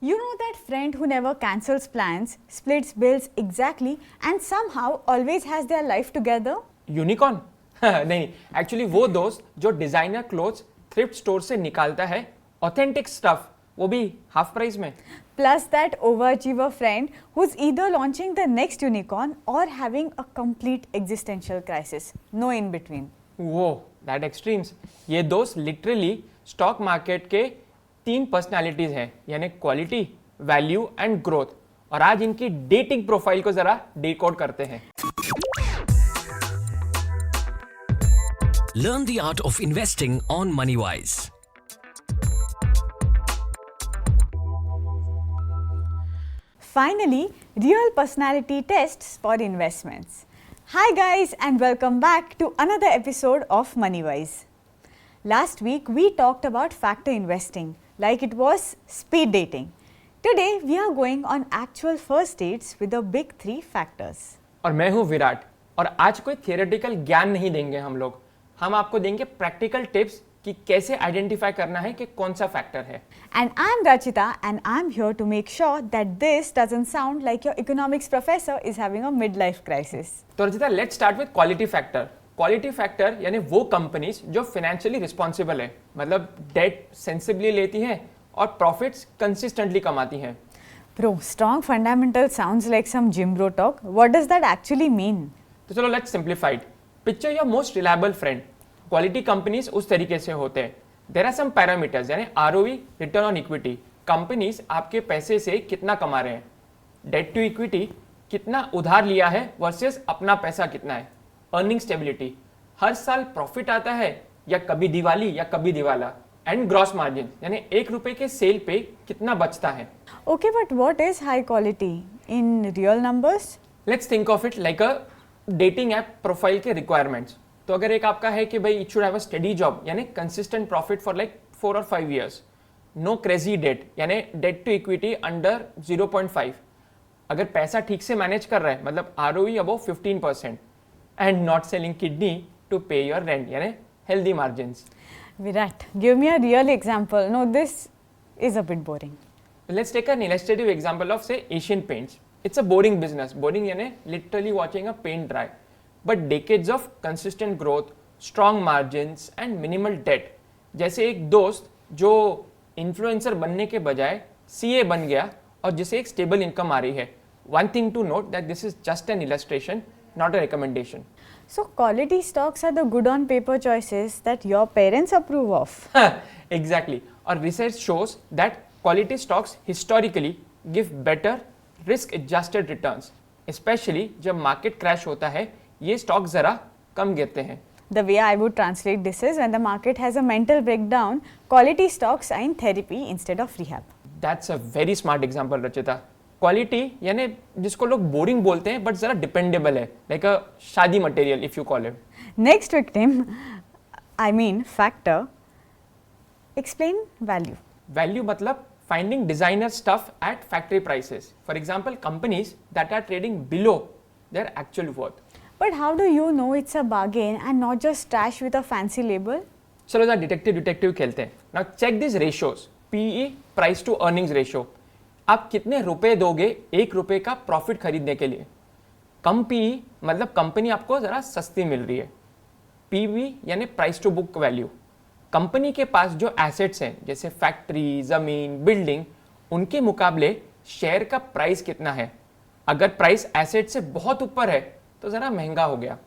You know that friend who never cancels plans, splits bills exactly, and somehow always has their life together? Unicorn नहीं, actually वो दोस्त जो designer clothes thrift store से निकालता है, authentic stuff, वो भी हाफ प्राइस में. Plus that overachiever friend who's either launching the next unicorn or having a complete existential crisis. No in between. वो दैट एक्सट्रीम्स. ये दोस्त लिटरली स्टॉक मार्केट के 3 पर्सनालिटीज हैं, यानी क्वालिटी, वैल्यू एंड ग्रोथ. और आज इनकी डेटिंग प्रोफाइल को जरा डिकोड करते हैं. Learn the art of investing on MoneyWise. Finally, real personality tests for investments. Hi guys and welcome back to another episode of MoneyWise. Last week we talked about factor investing like it was speed dating. Today we are going on actual first dates with the big 3 factors. और मैं हूं विराट, और आज कोई theoretical ज्ञान नहीं देंगे हम आपको देंगे प्रैक्टिकल टिप्स कि कैसे आइडेंटिफाई करना है कि कौन सा फैक्टर है. And I'm Rachita and I'm here to make sure that this doesn't sound like your economics professor is having a midlife crisis. तो Rachita, let's start with quality factor. Quality factor यानी वो companies जो financially responsible है, मतलब date sensibly लेती हैं और profits consistently कमाती हैं. Bro, strong fundamental sounds like some gym bro talk. What does that actually mean? तो चलो let's simplify it. Picture your most reliable friend. Quality companies उस तरीके से होते हैं. देयर आर सम पैरामीटर्स, यानी ROE, return on equity. Companies आपके पैसे से कितना कमा रहे हैं, डेट टू इक्विटी, कितना उधार लिया है वर्सेस अपना पैसा कितना है, अर्निंग स्टेबिलिटी, हर साल प्रॉफिट आता है या कभी दिवाली या कभी दिवाला, एंड ग्रॉस मार्जिन, यानी 1 रुपए के सेल पे कितना बचता है. Okay, but what is high quality in real numbers? Let's think of it like a dating app profile के रिक्वायरमेंट्स. तो अगर एक आपका है कि भाई it should have a study job, यानी कंसिस्टेंट प्रॉफिट फॉर लाइक 4 और 5 इयर्स, नो क्रेजी डेट, यानी डेट टू इक्विटी अंडर 0.5, अगर पैसा ठीक से मैनेज कर रहा है, मतलब ROE above 15%, and not selling kidney to pay your rent, यानी healthy margins. Virat, give me a real example. No, this is a bit boring. Let's take an illustrative example of say Asian Paints. It's a boring business. Boring यानी literally watching a paint dry. But decades of consistent growth, strong margins and minimal debt. जैसे एक दोस्त जो influencer बनने के बजाय CA बन गया और जिसे एक स्टेबल इनकम आ रही है. One thing to note that this is just an illustration, not a recommendation. So quality stocks are the good on paper choices that your parents approve of. Exactly. और research shows that quality stocks historically give better risk adjusted returns, especially जब market crash होता है, ये stock जरा कम गिरते हैं. The way I would translate this is when the market has a mental breakdown, quality stocks are in therapy instead of rehab. That's a very smart example, Rachita. Quality यानी जिसको लोग boring बोलते हैं बट जरा dependable है, like अ शादी material if you call it. Next victim, I mean factor. Explain value. Value मतलब finding designer stuff at factory prices. For example, companies that are trading below their actual worth. But how do you know it's a bargain and not just trash with a fancy label? चलो जरा detective खेलते हैं. Now check these ratios. PE, price to earnings ratio. आप कितने रुपए दोगे 1 रुपए का प्रॉफिट खरीदने के लिए. कम पीई मतलब कंपनी आपको जरा सस्ती मिल रही है. पीवी यानी price to book value. Company के पास जो एसेट्स हैं जैसे फैक्ट्री, जमीन, बिल्डिंग, उनके मुकाबले शेयर का प्राइस कितना है. अगर प्राइस एसेट से बहुत ऊपर है तो जरा महंगा हो गया.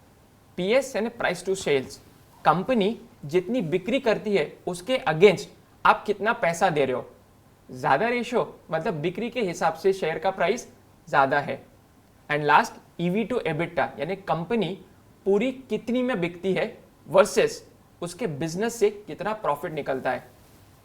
पीएस यानी प्राइस टू सेल्स. कंपनी जितनी बिक्री करती है उसके अगेंस्ट आप कितना पैसा दे रहे हो. ज्यादा रेशियो मतलब बिक्री के हिसाब से शेयर का प्राइस ज्यादा है. And last, EV to EBITDA यानी कंपनी पूरी कितनी में बिकती है वर्सेस उसके बिजनेस से कितना प्रॉफिट निकलता है.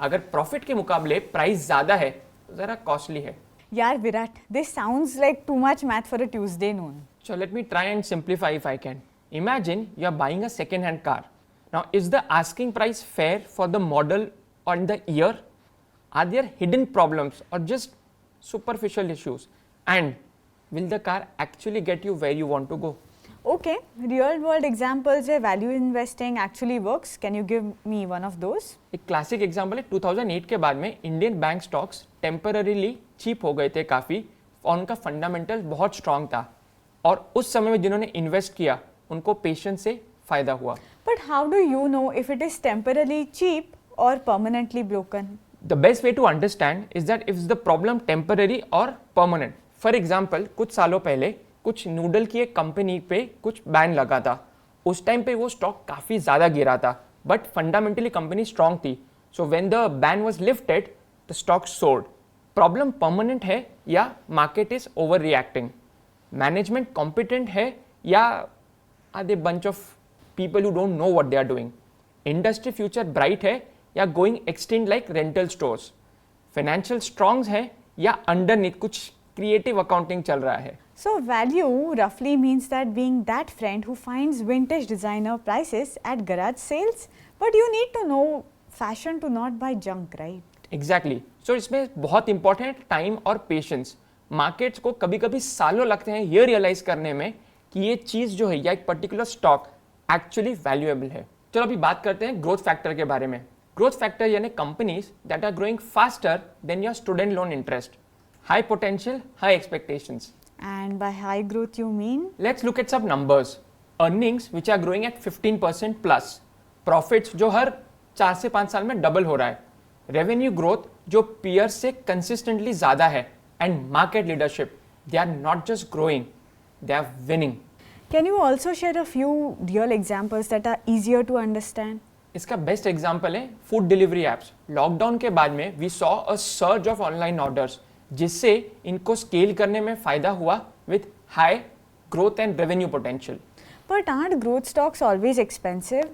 अगर प्रॉफिट के मुकाबले प्राइस ज्यादा है तो जरा कॉस्टली है. यार Virat, this sounds like too much math for a Tuesday noon. So let me try and simplify if I can. Imagine you are buying a second-hand car. Now, is the asking price fair for the model or the year? Are there hidden problems or just superficial issues? And will the car actually get you where you want to go? Okay, real world examples where value investing actually works. Can you give me one of those? एक classic example है 2008 के बाद में Indian bank stocks temporarily cheap हो गए थे काफ़ी और उनका फंडामेंटल बहुत स्ट्रांग था और उस समय में जिन्होंने इन्वेस्ट किया उनको पेशेंस से फ़ायदा हुआ. But how do you know if it is temporarily cheap or permanently broken? The best way to understand is that if the problem temporary or permanent. For example, कुछ सालों पहले कुछ नूडल की एक कंपनी पे कुछ बैन लगा था. उस टाइम पे वो स्टॉक काफ़ी ज़्यादा गिरा था बट फंडामेंटली कंपनी स्ट्रांग थी. So when the ban was lifted the stock soared. Problem permanent है या market is overreacting. Management competent है या are they bunch of people who don't know what they are doing. Industry future bright है या going extend like rental stores. Financial strongs है या underneath कुछ creative accounting चल रहा है. So value roughly means that being that friend who finds vintage designer prices at garage sales, but you need to know fashion to not buy junk, right? Exactly. So इसमें बहुत important है time और patience. Markets को कभी कभी सालों लगते हैं ये रियलाइज करने में कि ये चीज़ जो है या एक पर्टिकुलर स्टॉक एक्चुअली वैल्यूएबल है. चलो अभी बात करते हैं ग्रोथ फैक्टर के बारे में. ग्रोथ फैक्टर यानी companies that are growing faster than your student loan interest. High potential, high expectations. And by high growth you mean? Let's look at some numbers. Earnings which are growing at 15% plus. Profits जो हर 4 से 5 साल में double हो रहा है. Revenue growth जो peers से consistently ज़्यादा है. And market leadership. They are not just growing, they are winning. Can you also share a few real examples that are easier to understand? इसका बेस्ट एग्जाम्पल है food delivery apps. Lockdown के बाद में we saw a surge of online orders जिससे इनको scale करने में फायदा हुआ with high growth and revenue potential. But aren't growth stocks always expensive?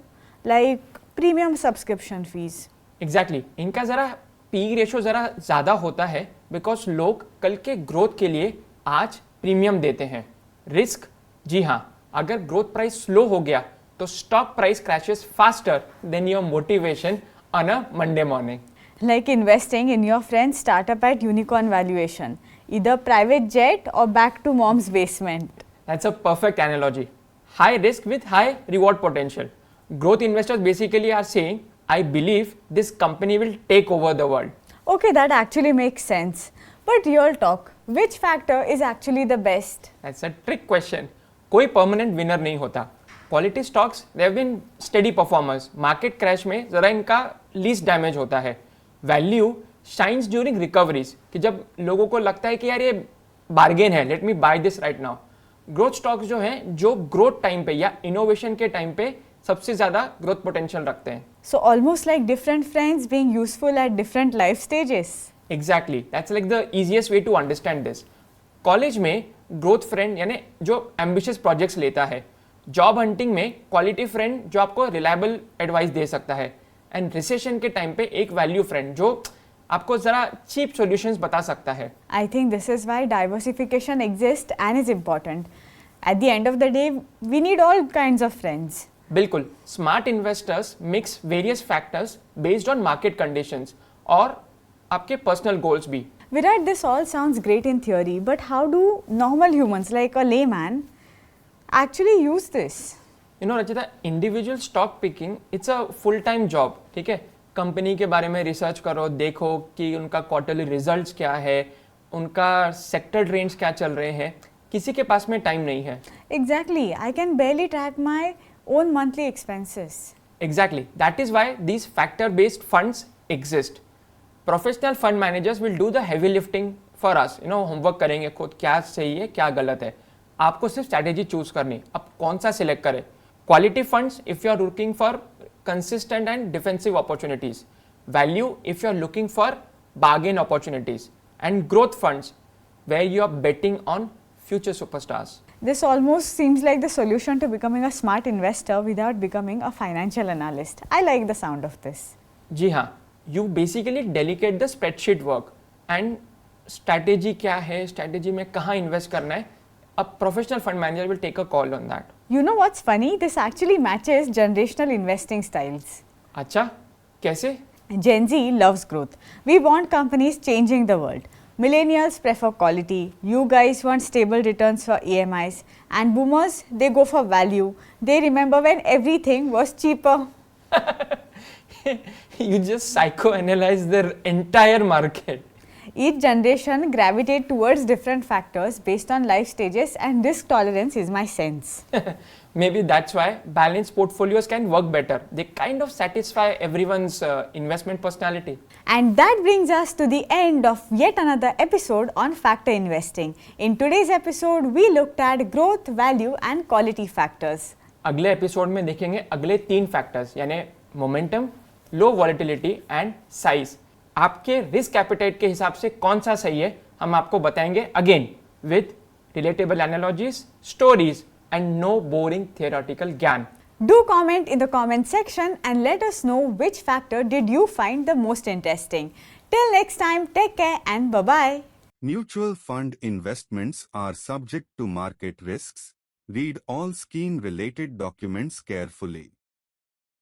Like premium subscription fees. Exactly. इनका ज़रा पी रेशो ज़रा ज़्यादा होता है बिकॉज लोग कल के ग्रोथ के लिए आज प्रीमियम देते हैं. रिस्क, जी हाँ, अगर ग्रोथ प्राइस स्लो हो गया तो stock price crashes faster than your motivation on a Monday morning. Like investing in your friend's startup at unicorn valuation. Either private jet or back to mom's basement. That's a perfect analogy. High risk with high reward potential. Growth investors basically are saying, I believe this company will take over the world. Okay, that actually makes sense. But real talk, which factor is actually the best? That's a trick question. कोई permanent winner नहीं होता. Quality stocks, they have been steady performers. Market crash में ज़रा इनका least damage होता है. Value shines during recoveries कि जब लोगों को लगता है कि यार ये बार्गेन है, let me buy this right now. Growth stocks जो हैं जो ग्रोथ टाइम पे या इनोवेशन के टाइम पे सबसे ज्यादा ग्रोथ पोटेंशियल रखते हैं. So almost like different friends being useful at different life stages. Exactly. That's like the easiest way to understand this. College में ग्रोथ फ्रेंड यानी जो एम्बिशियस प्रोजेक्ट्स लेता है. जॉब हंटिंग में क्वालिटी फ्रेंड जो आपको रिलायबल एडवाइस दे सकता है. एंड रिसेशन के टाइम पे एक वैल्यू फ्रेंड जो आपको जरा चीप सॉल्यूशंस बता सकता है. I think this is why diversification exists and is important. At the end of the day, we need all kinds of friends. बिल्कुल. Smart investors mix various factors based on market conditions और आपके personal goals भी. Virat, this all sounds great in theory, but how do normal humans like a layman actually use this? You know Rachita, individual stock picking it's a full time job. ठीक है, company के बारे में research करो, देखो कि उनका क्वार्टरली रिजल्ट्स क्या है, उनका सेक्टर ट्रेंड्स क्या चल रहे हैं. किसी के पास में टाइम नहीं है. Exactly. I can barely track my own monthly expenses. Exactly. That is why these factor based funds exist. Professional fund managers will do the heavy lifting for us. You know, homework करेंगे खुद क्या सही है क्या गलत है. आपको सिर्फ स्ट्रैटेजी चूज करनी. अब कौन सा सिलेक्ट करें. Quality funds if you are looking for consistent and defensive opportunities. Value if you are looking for bargain opportunities. And growth funds where you are betting on future superstars. This almost seems like the solution to becoming a smart investor without becoming a financial analyst. I like the sound of this. जी हाँ, you basically delegate the spreadsheet work and strategy क्या है, strategy में कहाँ invest करना है. A professional fund manager will take a call on that. You know what's funny? This actually matches generational investing styles. अच्छा, कैसे? Gen Z loves growth. We want companies changing the world. Millennials prefer quality. You guys want stable returns for EMIs. And boomers, they go for value. They remember when everything was cheaper. You just psychoanalyze the entire market. Each generation gravitate towards different factors based on life stages, and risk tolerance is my sense. Maybe that's why balanced portfolios can work better. They kind of satisfy everyone's investment personality. And that brings us to the end of yet another episode on factor investing. In today's episode, we looked at growth, value and quality factors. अगले episode में देखेंगे अगले 3 factors यानी momentum, low volatility and size. आपके risk appetite के हिसाब से कौन सा सही है हम आपको बताएंगे again with relatable analogies, stories and no boring theoretical ज्ञान. Do comment in the comment section and let us know which factor did you find the most interesting. Till next time, take care and bye-bye. Mutual fund investments are subject to market risks. Read all scheme-related documents carefully.